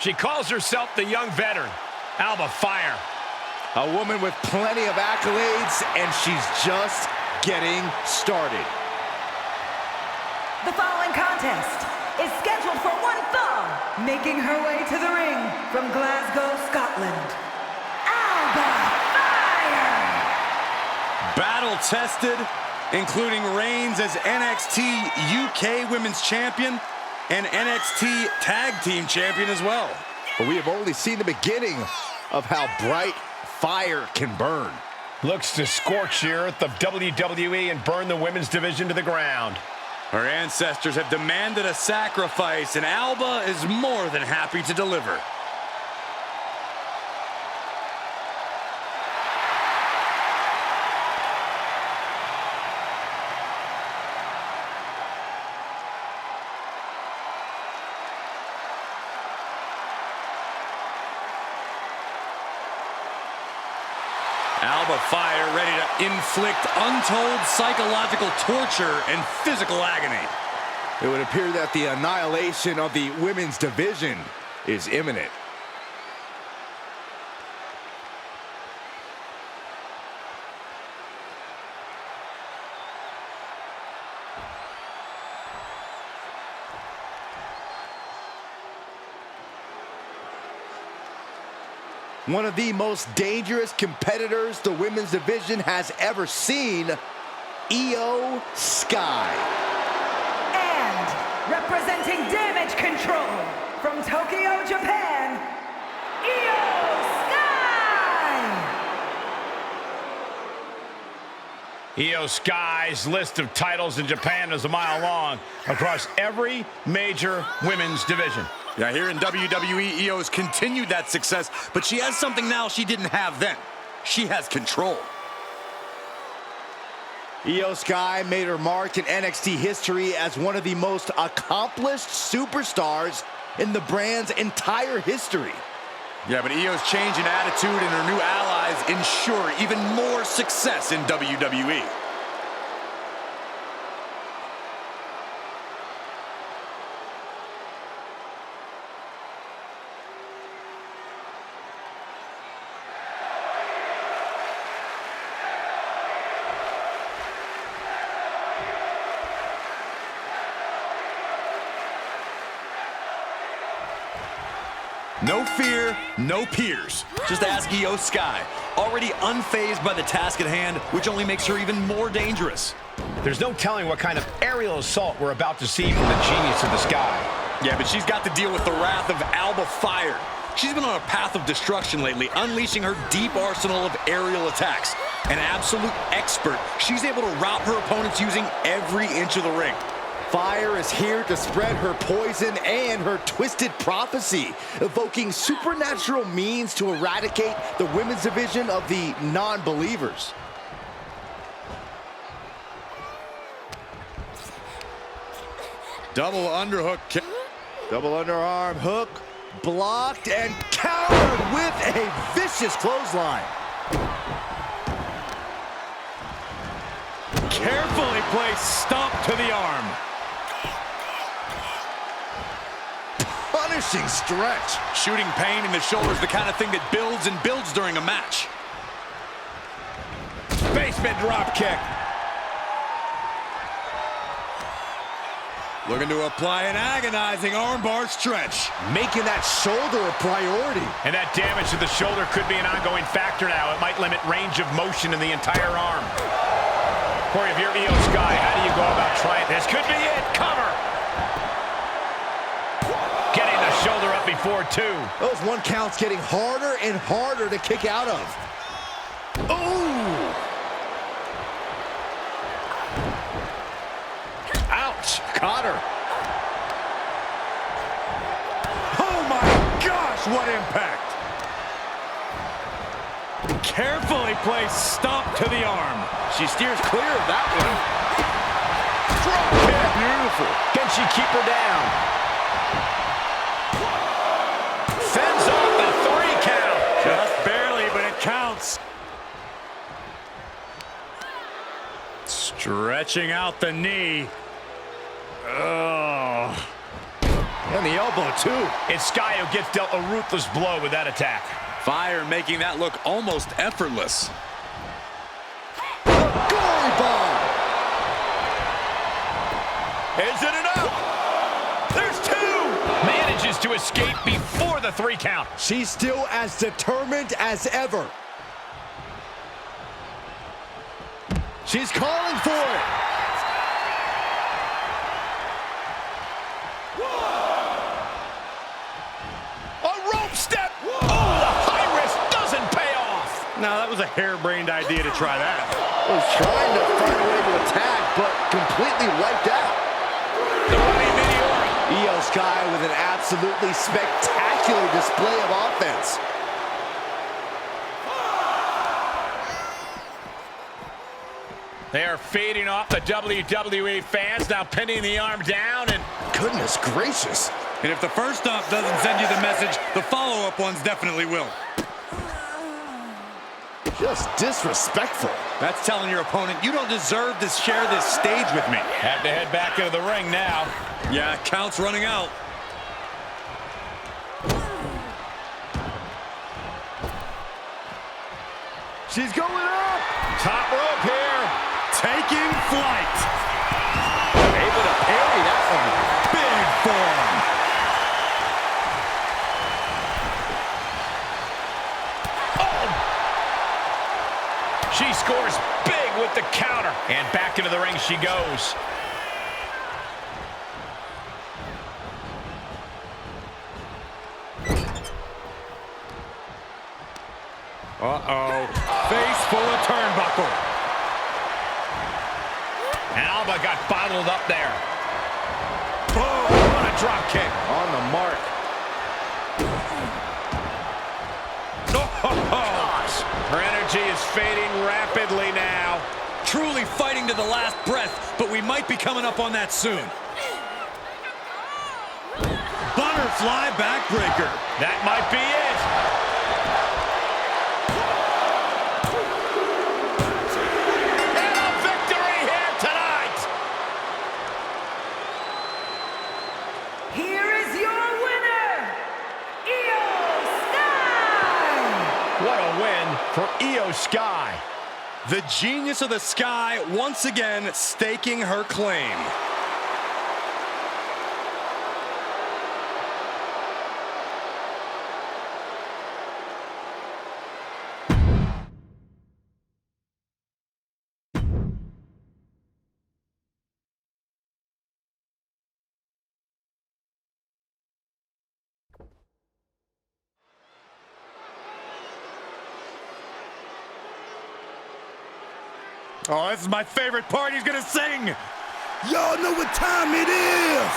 She calls herself the young veteran. Alba Fire. A woman with plenty of accolades, and she's just getting started. The following contest is scheduled for one fall, making her way to the ring from Glasgow, Scotland, Alba Fire! Battle-tested, including reigns as NXT UK Women's Champion and NXT Tag Team Champion as well. But we have only seen the beginning of how bright fire can burn. Looks to scorch the earth of WWE and burn the women's division to the ground. Her ancestors have demanded a sacrifice, and Alba is more than happy to deliver. Alba Fire ready to inflict untold psychological torture and physical agony. It would appear that the annihilation of the women's division is imminent. One of the most dangerous competitors the women's division has ever seen, Iyo Sky. And representing Damage Control from Tokyo, Japan, Iyo Sky! Iyo Sky's list of titles in Japan is a mile long across every major women's division. Now here in WWE, Io's continued that success, but she has something now she didn't have then. She has control. Iyo Sky made her mark in NXT history as one of the most accomplished superstars in the brand's entire history. Yeah, but Io's change in attitude and her new allies ensure even more success in WWE. No fear, no peers. Just ask Iyo Sky, already unfazed by the task at hand, which only makes her even more dangerous. There's no telling what kind of aerial assault we're about to see from the genius of the Sky. Yeah, but she's got to deal with the wrath of Alba Fire. She's been on a path of destruction lately, unleashing her deep arsenal of aerial attacks. An absolute expert, she's able to rout her opponents using every inch of the ring. Fire is here to spread her poison and her twisted prophecy, evoking supernatural means to eradicate the women's division of the non-believers. Double underhook kick. Double underarm hook, blocked and countered with a vicious clothesline. Carefully placed stomp to the arm. Punishing stretch. Shooting pain in the shoulder is the kind of thing that builds and builds during a match. Basement drop kick. Looking to apply an agonizing armbar stretch. Making that shoulder a priority. And that damage to the shoulder could be an ongoing factor now. It might limit range of motion in the entire arm. Corey, if you're Iyo Sky, how do you go about trying? This could be it. Cover. Getting the shoulder up before two. Those one counts getting harder and harder to kick out of. Ooh! Ouch! Caught her. Oh my gosh, what impact! Carefully placed stomp to the arm. She steers clear of that one. Drop kick. Beautiful. Can she keep her down? Fends off the 3 count. Just barely, but it counts. Stretching out the knee. Oh. And the elbow, too. It's Sky who gets dealt a ruthless blow with that attack. Fire making that look almost effortless. Glory bomb. Is it enough? There's two. Manages to escape before the 3 count. She's still as determined as ever. She's calling for it. A rope step. Oh, the high risk doesn't pay off. Now, that was a harebrained idea to try that. Was trying to find a way to attack, but completely wiped out. The running Meteora. Io Sky with an absolutely spectacular display of offense. They are fading off the WWE fans, now pinning the arm down, and Goodness gracious. And if the first stomp doesn't send you the message, the follow-up ones definitely will. Just disrespectful. That's telling your opponent, you don't deserve to share this stage with me. have to head back into the ring now. Yeah, count's running out. She's going up. Top rope here. Taking flight. Able to parry that one. Big form. She scores big with the counter. And back into the ring she goes. Uh-oh. Face full of turnbuckle. And Alba got bottled up there. Boom! What a drop kick. On the mark. Gosh. Her energy is fading rapidly now. Truly fighting to the last breath, but we might be coming up on that soon. Butterfly backbreaker. That might be it. And a victory here tonight. Here is your winner, Io Sky! What a win for Io Sky. The genius of the Sky once again staking her claim. Oh, this is my favorite part. He's gonna sing. Y'all know what time it is.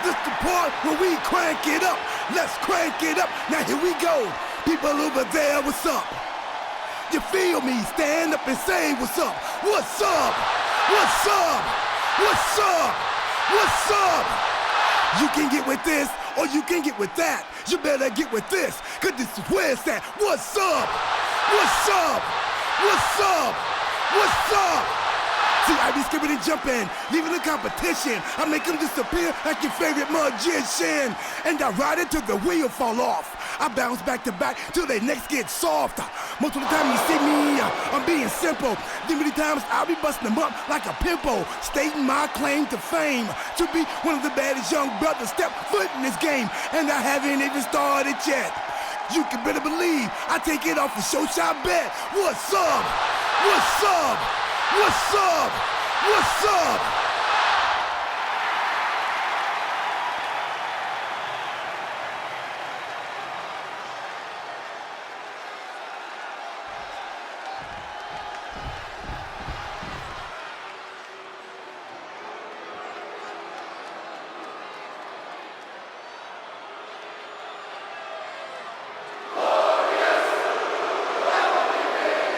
This the part where we crank it up. Let's crank it up. Now here we go. People over there, what's up? You feel me? Stand up and say what's up. What's up? What's up? What's up? What's up? You can get with this or you can get with that. You better get with this, cause this is where it's at. What's up? What's up? What's up? What's up? See, I be skipping and jumping, leaving the competition. I make them disappear like your favorite magician. And I ride it till the wheel fall off. I bounce back to back till their necks get soft. Most of the time you see me, I'm being simple. Then many times I'll be busting them up like a pimple, stating my claim to fame, to be one of the baddest young brothers step foot in this game. And I haven't even started yet. You can better believe I take it off the show shot bet. What's up? What's up? What's up? What's up?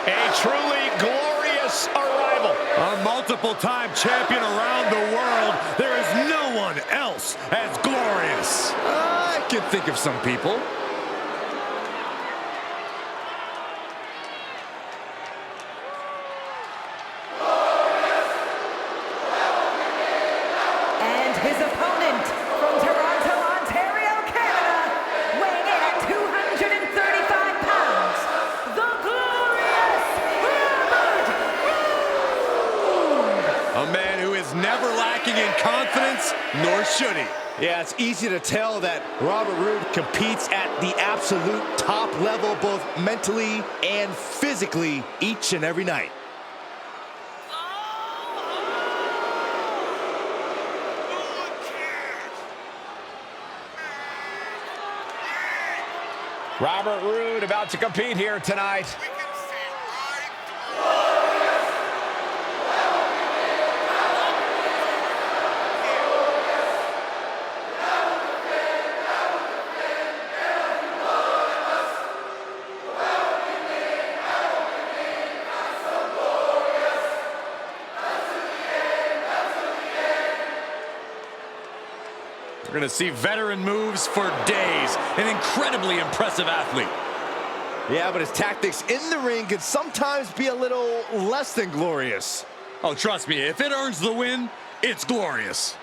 A truly glorious arrival. A multiple-time champion around the world. There is no one else as glorious. I can think of some people. And his opponent from Toronto, lacking in confidence, nor should he. Yeah, it's easy to tell that Robert Roode competes at the absolute top level, both mentally and physically, each and every night. Robert Roode about to compete here tonight. We're going to see veteran moves for days. An incredibly impressive athlete. Yeah, but his tactics in the ring can sometimes be a little less than glorious. Oh, trust me, if it earns the win, it's glorious.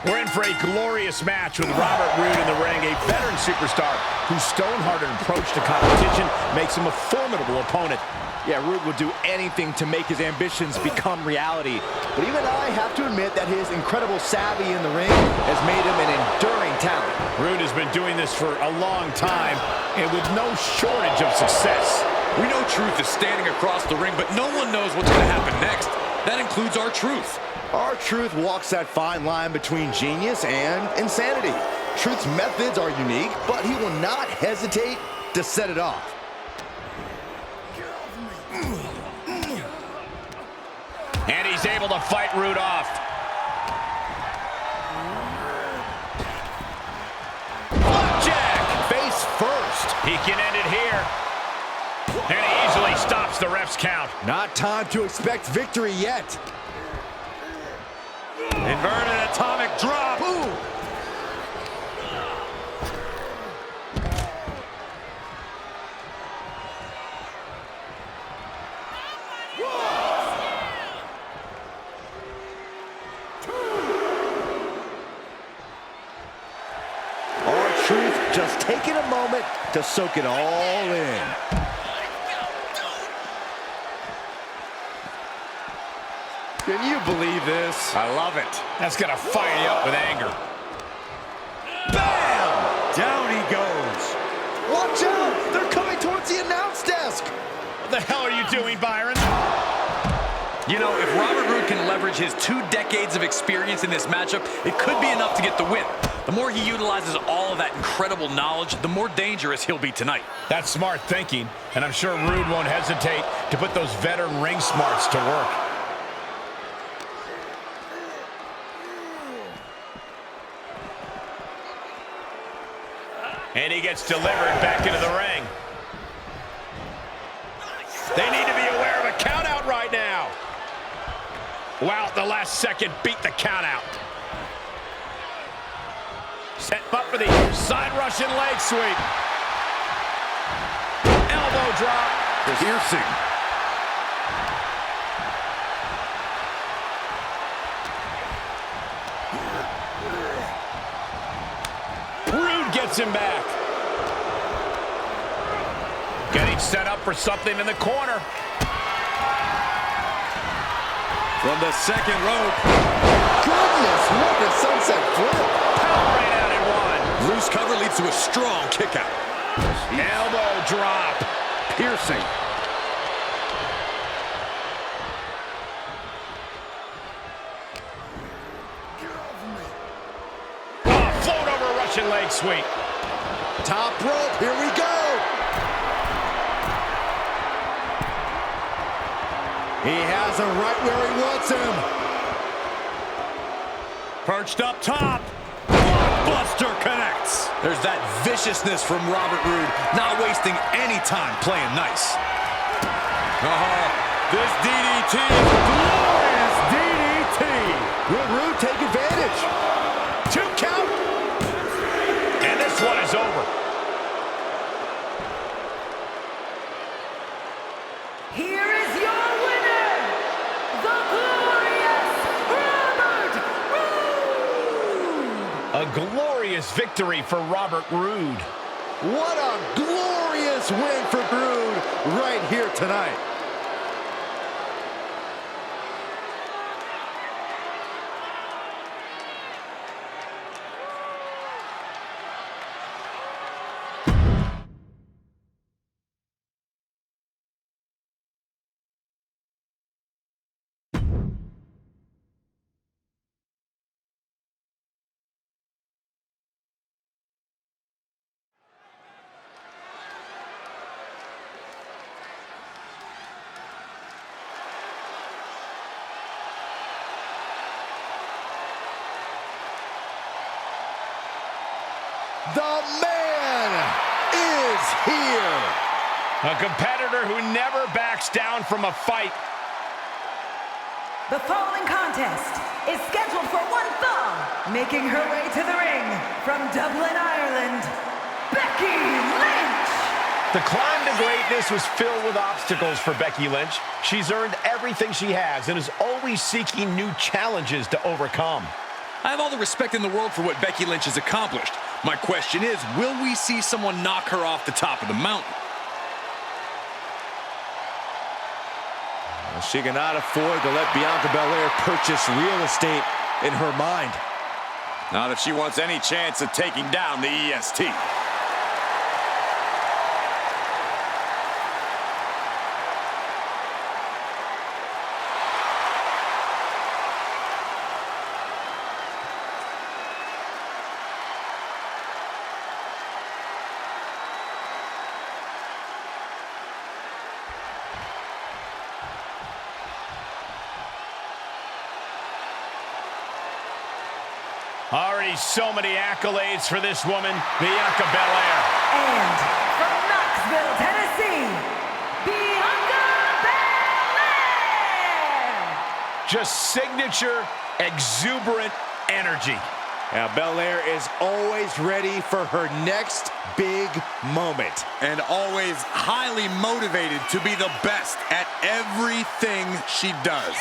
We're in for a glorious match with Robert Roode in the ring, a veteran superstar whose stone-hearted approach to competition makes him a formidable opponent. Yeah, Roode would do anything to make his ambitions become reality. But even I have to admit that his incredible savvy in the ring has made him an enduring talent. Roode has been doing this for a long time, and with no shortage of success. We know Truth is standing across the ring, but no one knows what's going to happen next. That includes R-Truth. R-Truth walks that fine line between genius and insanity. Truth's methods are unique, but he will not hesitate to set it off. And he's able to fight Roode off. Flapjack! Face first. He can end it here. And he easily stops the ref's count. Not time to expect victory yet. Inverted atomic drop. Boom. R-Truth just taking a moment to soak it all in. Can you believe this? I love it. That's going to fire you up with anger. Bam! Down he goes. Watch out! They're coming towards the announce desk. What the hell are you doing, Byron? You know, if Robert Roode can leverage his 2 decades of experience in this matchup, it could be enough to get the win. The more he utilizes all of that incredible knowledge, the more dangerous he'll be tonight. That's smart thinking, and I'm sure Roode won't hesitate to put those veteran ring smarts to work. And he gets delivered back into the ring. They need to be aware of a count out right now. Wow, the last second beat the count out. Set up for the side Russian leg sweep. Elbow drop. Piercing. Roode gets him back. Getting set up for something in the corner. From the second rope. Goodness, what a sunset flip. Power right out in one. Loose cover leads to a strong kick out. Elbow drop. Piercing. Oh, float over a Russian leg sweep. Top rope, here we go. He has him right where he wants him. Perched up top. Blockbuster connects. There's that viciousness from Robert Roode, not wasting any time playing nice. This DDT is a glorious DDT. Will Roode take advantage? 2 count. And this one is over. Here is your winner, the glorious Robert Roode! A glorious glorious victory for Robert Roode. What a glorious win for Roode right here tonight. The man is here. A competitor who never backs down from a fight. The following contest is scheduled for one fall. Making her way to the ring from Dublin, Ireland, Becky Lynch. The climb to greatness was filled with obstacles for Becky Lynch. She's earned everything she has and is always seeking new challenges to overcome. I have all the respect in the world for what Becky Lynch has accomplished. My question is, will we see someone knock her off the top of the mountain? Well, she cannot afford to let Bianca Belair purchase real estate in her mind. Not if she wants any chance of taking down the EST. Already so many accolades for this woman, Bianca Belair. And from Knoxville, Tennessee, Bianca Belair. Just signature, exuberant energy. Now, Belair is always ready for her next big moment. And always highly motivated to be the best at everything she does.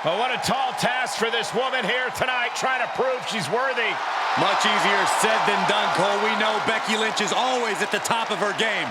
Well, what a tall task for this woman here tonight, trying to prove she's worthy. Much easier said than done, Cole. We know Becky Lynch is always at the top of her game.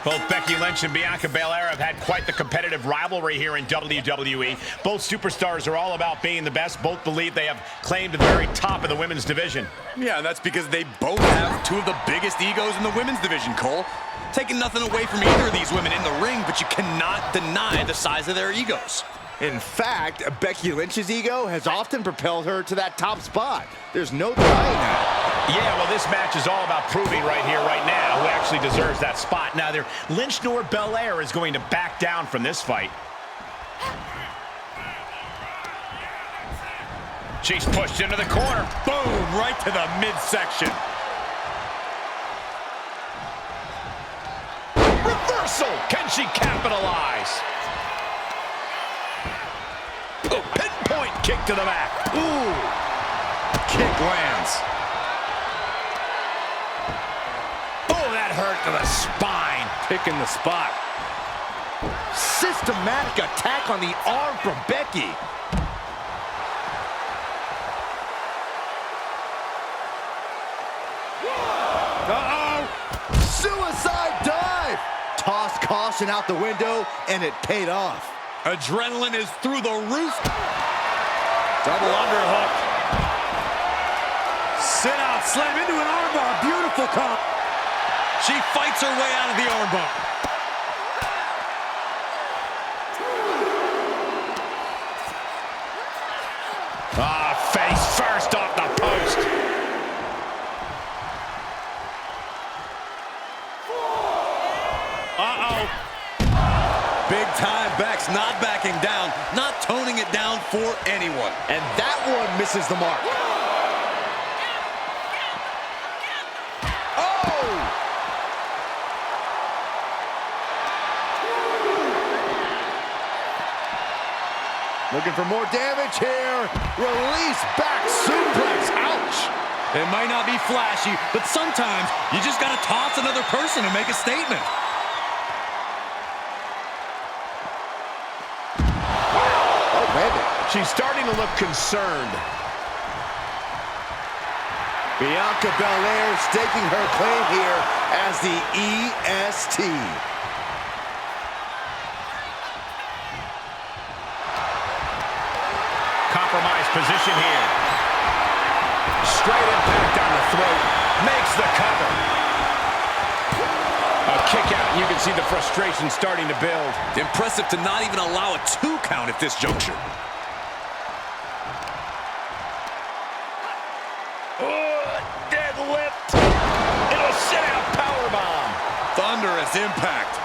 Both Becky Lynch and Bianca Belair have had quite the competitive rivalry here in WWE. Both superstars are all about being the best. Both believe they have claimed the very top of the women's division. Yeah, and that's because they both have two of the biggest egos in the women's division, Cole. Taking nothing away from either of these women in the ring, but you cannot deny the size of their egos. In fact, Becky Lynch's ego has often propelled her to that top spot. There's no denying that. Yeah, well, this match is all about proving right here, right now, who actually deserves that spot. Neither Lynch nor Belair is going to back down from this fight. She's pushed into the corner. Boom, right to the midsection. Reversal! Can she capitalize? Oh, pinpoint kick to the back. Ooh, kick lands. Oh, that hurt to the spine. Picking the spot. Systematic attack on the arm from Becky. Uh-oh! Suicide dive! Tossed caution out the window, and it paid off. Adrenaline is through the roof. Double underhook. Sit out, slam into an armbar. Beautiful comp. She fights her way out of the armbar. Face first off the post. Uh-oh. Big time Bex not backing down, not toning it down for anyone. And that one misses the mark. Looking for more damage here. Release back suplex. Ouch. It might not be flashy, but sometimes you just gotta toss another person to make a statement. Oh, baby. She's starting to look concerned. Bianca Belair staking her claim here as the EST. Compromised position here. Straight impact on the throat. Makes the cover. A kick out. You can see the frustration starting to build. Impressive to not even allow a 2 count at this juncture. Deadlift. It'll sit out powerbomb. Thunderous impact.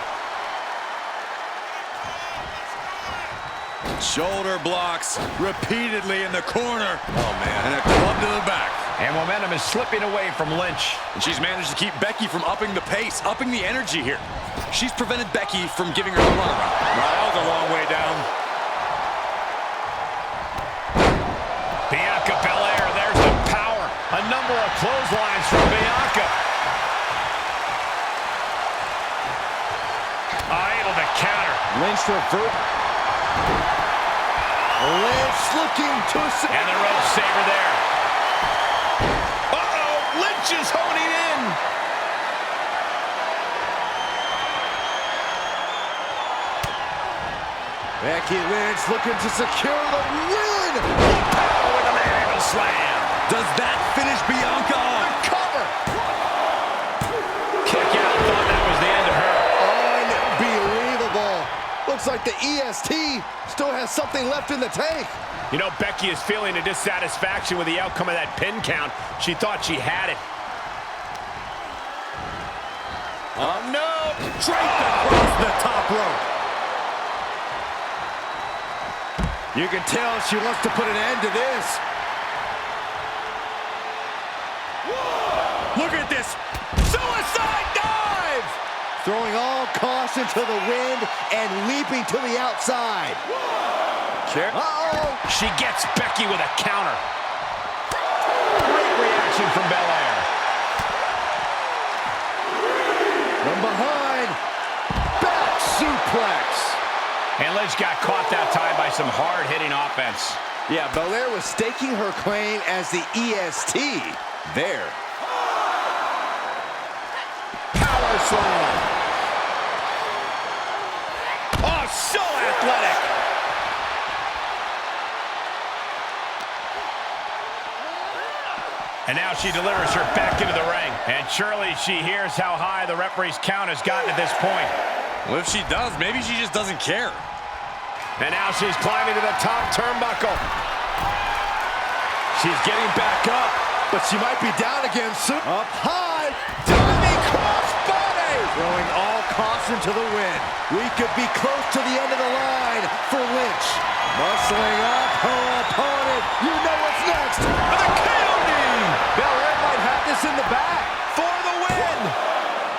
Shoulder blocks repeatedly in the corner. Oh, man. And a club to the back. And momentum is slipping away from Lynch. And she's managed to keep Becky from upping the pace, upping the energy here. She's prevented Becky from giving her the runaround. That was a long way down. Bianca Belair, there's the power. A number of clotheslines from Bianca. Able to counter. Lynch revert. Lynch looking to... And the rope saver there. Uh-oh, Lynch is honing in. Becky Lynch looking to secure the win. Power with a manhandle slam. Does that finish Bianca off? Cover. Kick out. Thought that was the end of her. Unbelievable. Looks like the EST still has something left in the tank. You know, Becky is feeling a dissatisfaction with the outcome of that pin count. She thought she had it. Oh, no. Draped across the top rope. You can tell she wants to put an end to this. Look at this. Suicide dive. Throwing all caution to the wind and leaping to the outside. Uh-oh. She gets Becky with a counter. Great reaction from Belair. From behind. Back suplex. And Lynch got caught that time by some hard-hitting offense. Yeah, Belair was staking her claim as the EST there. Power slam. Oh, so athletic. And now she delivers her back into the ring. And surely she hears how high the referee's count has gotten at this point. Well, if she does, maybe she just doesn't care. And now she's climbing to the top turnbuckle. She's getting back up, but she might be down again soon. Up high. Diving crossbody. Throwing all caution to the wind. We could be close to the end of the line for Lynch. Muscling up her opponent. You know what's next. The KOD. Belair might have this in the bag. For the win.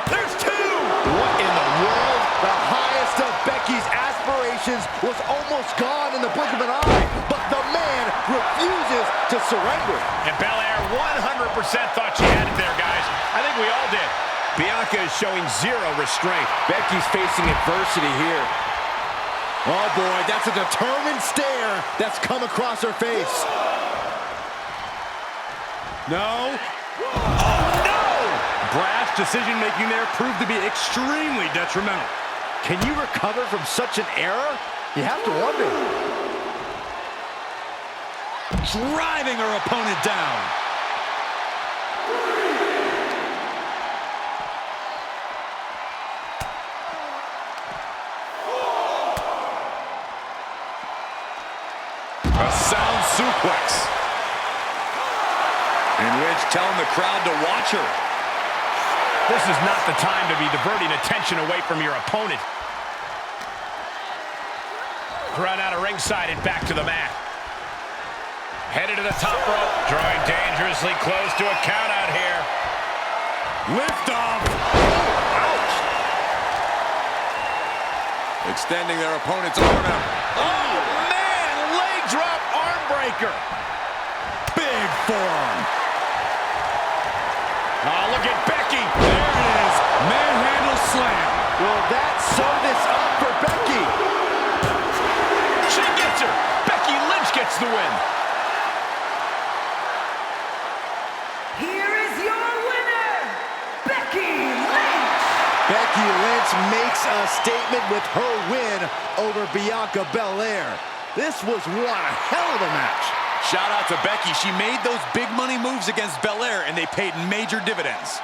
There's two. What in the world? The highest of Becky's aspirations was almost gone in the blink of an eye, but the man refuses to surrender. And Belair 100% thought she had it there, guys. I think we all did. Bianca is showing zero restraint. Becky's facing adversity here. Oh boy, that's a determined stare that's come across her face. No. Oh, no! Brash decision-making there proved to be extremely detrimental. Can you recover from such an error? You have to wonder. Driving her opponent down. A sound suplex. And Lynch telling the crowd to watch her. This is not the time to be diverting attention away from your opponent. Run out of ringside and back to the mat. Headed to the top rope, drawing dangerously close to a count out here. Lift off. Ouch. Extending their opponent's arm out. Oh, man, Jawbreaker. Big forearm. Oh, look at Becky. There it is. Manhandle slam. Will that sew this up for Becky? She gets her. Becky Lynch gets the win. Here is your winner, Becky Lynch. Becky Lynch makes a statement with her win over Bianca Belair. This was one hell of a match. Shout out to Becky. She made those big money moves against Belair, and they paid major dividends.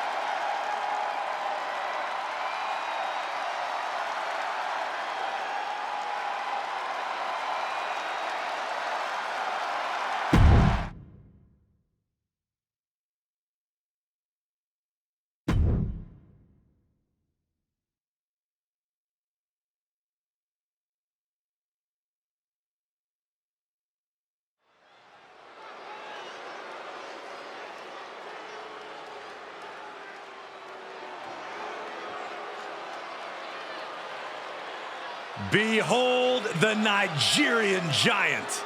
Behold the Nigerian giant.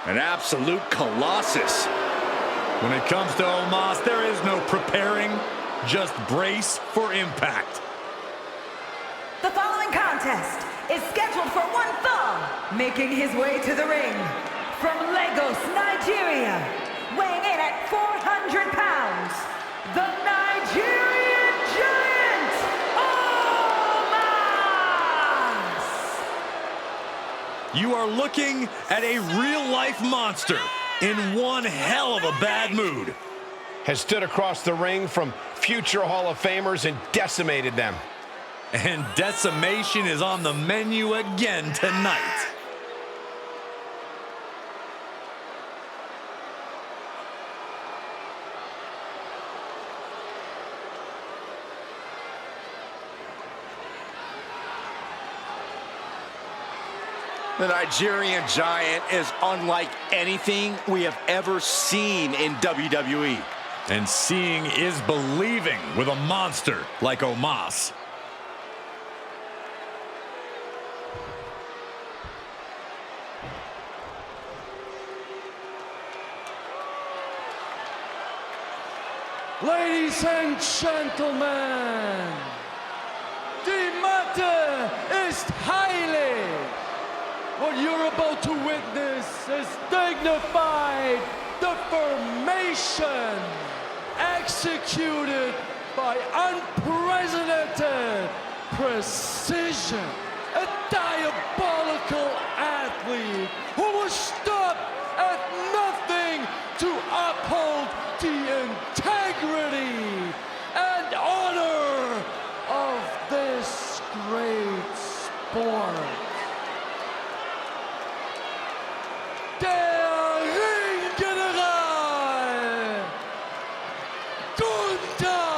An absolute colossus. When it comes to Omos, there is no preparing, just brace for impact. The following contest is scheduled for one fall, making his way to the ring from Lagos, Nigeria, weighing in at 400 pounds, the Nigerian Giant, Omos! You are looking at a real-life monster in one hell of a bad mood. Has stood across the ring from future Hall of Famers and decimated them. And decimation is on the menu again tonight. The Nigerian Giant is unlike anything we have ever seen in WWE. And seeing is believing with a monster like Omos. Ladies and gentlemen, the matter is highly. What you're about to witness is dignified deformation executed by unprecedented precision. A diabolical athlete who will stop at nothing to uphold the integrity and honor of this great sport. Der Ringgeneral Gunther.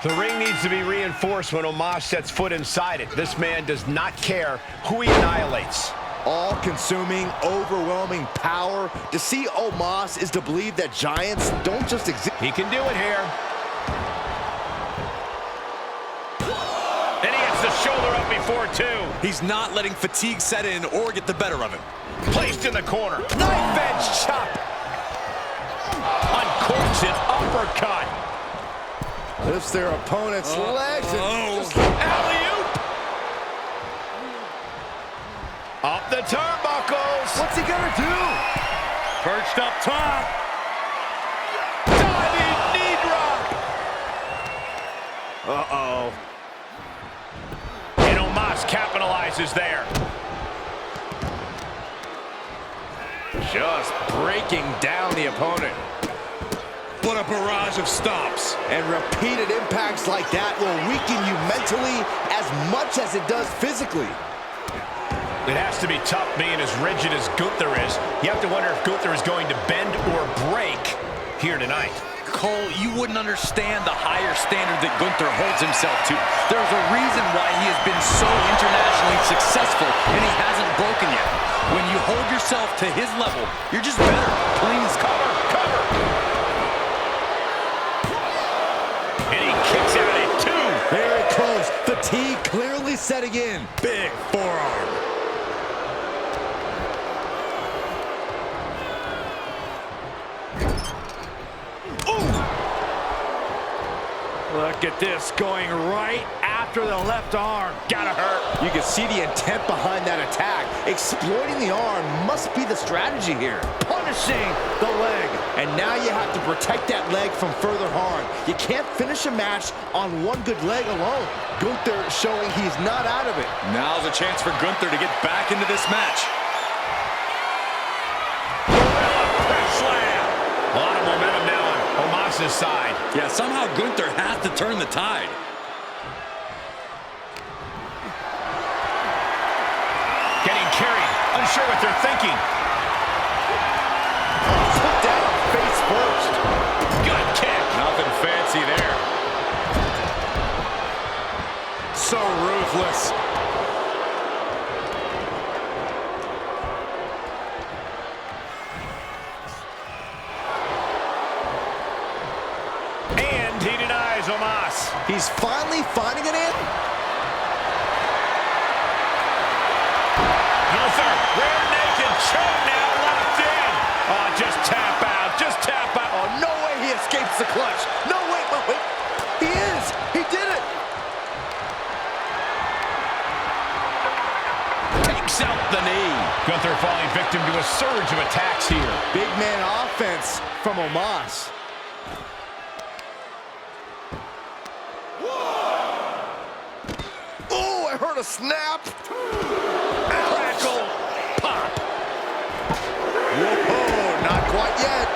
The ring needs to be reinforced when Omos sets foot inside it. This man does not care who he annihilates. All-consuming, overwhelming power. To see Omos is to believe that giants don't just exist. He can do it here. And he gets the shoulder up before two. He's not letting fatigue set in or get the better of him. Placed in the corner. Knife edge chop. Uncorks an uppercut. Lifts their opponent's legs and just Alley-oop. Up the turnbuckles. what's he gonna do? Perched up top. Diving knee drop. Uh-oh. And Omos capitalizes there. Just breaking down the opponent. What a barrage of stops. And repeated impacts like that will weaken you mentally as much as it does physically. It has to be tough being as rigid as Gunther is. You have to wonder if Gunther is going to bend or break here tonight. Cole, you wouldn't understand the higher standard that Gunther holds himself to. There's a reason why he has been so internationally successful and he hasn't broken yet. When you hold yourself to his level, you're just better. Please cover. And he kicks out at two. Very close. Fatigue clearly setting in. Big forearm. Look at this, going right after the left arm. Gotta hurt. You can see the intent behind that attack. Exploiting the arm must be the strategy here. Punishing the leg. And now you have to protect that leg from further harm. You can't finish a match on one good leg alone. Gunther showing he's not out of it. Now's a chance for Gunther to get back into this match. Slam. A lot of momentum now on Omos' side. Yeah, somehow Gunther has to turn the tide. Getting carried. Unsure what they're thinking. Put down face first. Good kick. Nothing fancy there. So ruthless. And he denies Omos. He's finally finding an end. Gunther, rear naked choke now locked in. Oh, just tap out. Just tap out. Oh, no way he escapes the clutch. No, wait. He is. He did it. Takes out the knee. Gunther falling victim to a surge of attacks here. Big man offense from Omos. Oh, I heard a snap. Crackle. Pop. Whoa, not quite yet.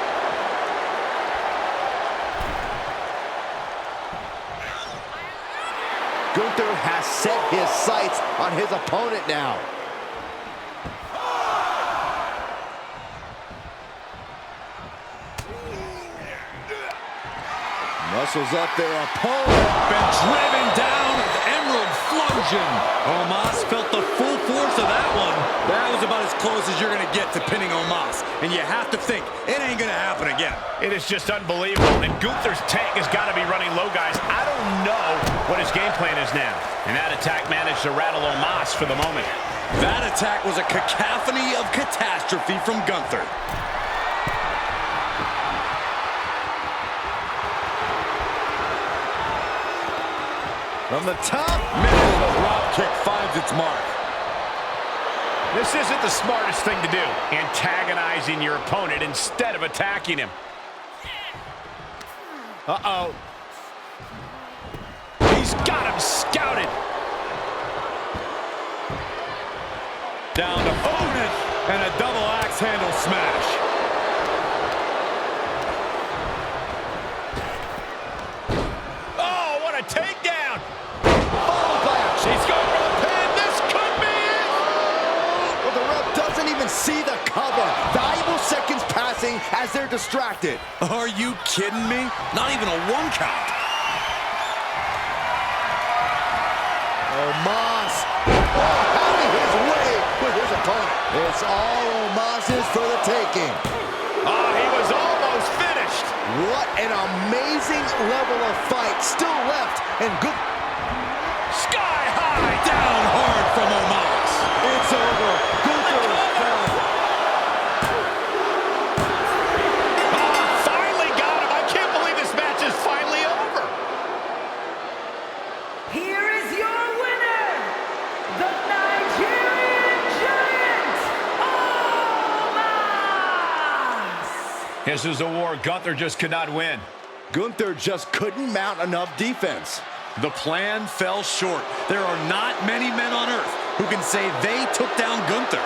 Gunther has set his sights on his opponent now. Muscles up their opponent. Been driven down with Emerald Flungeon. Omos felt the full force of that one. That was about as close as you're going to get to pinning Omos. And you have to think, it ain't going to happen again. It is just unbelievable. And Gunther's tank has got to be running low, guys. I don't know what his game plan is now. And that attack managed to rattle Omos for the moment. That attack was a cacophony of catastrophe from Gunther. From the top. Middle drop kick finds its mark. This isn't the smartest thing to do, antagonizing your opponent instead of attacking him. Uh-oh. He's got him scouted. Down to opponent and a double axe handle smash. Oh, what a takedown. Followed by a She's going for the pin. This could be it. Well, the ref doesn't even see the cover. Valuable seconds passing as they're distracted. Are you kidding me? Not even a 1 count. Omos having his way with his his opponent. It's all Omos's for the taking. Oh, he was almost finished. What an amazing level of fight still left, and good. Sky high. Down hard from Omos. It's over. Gunther is done. Finally got him. I can't believe this match is finally over. Here is your winner, the Nigerian Giant, Omos! This is a war Gunther just could not win. Gunther just couldn't mount enough defense. The plan fell short. There are not many men on earth who can say they took down Gunther.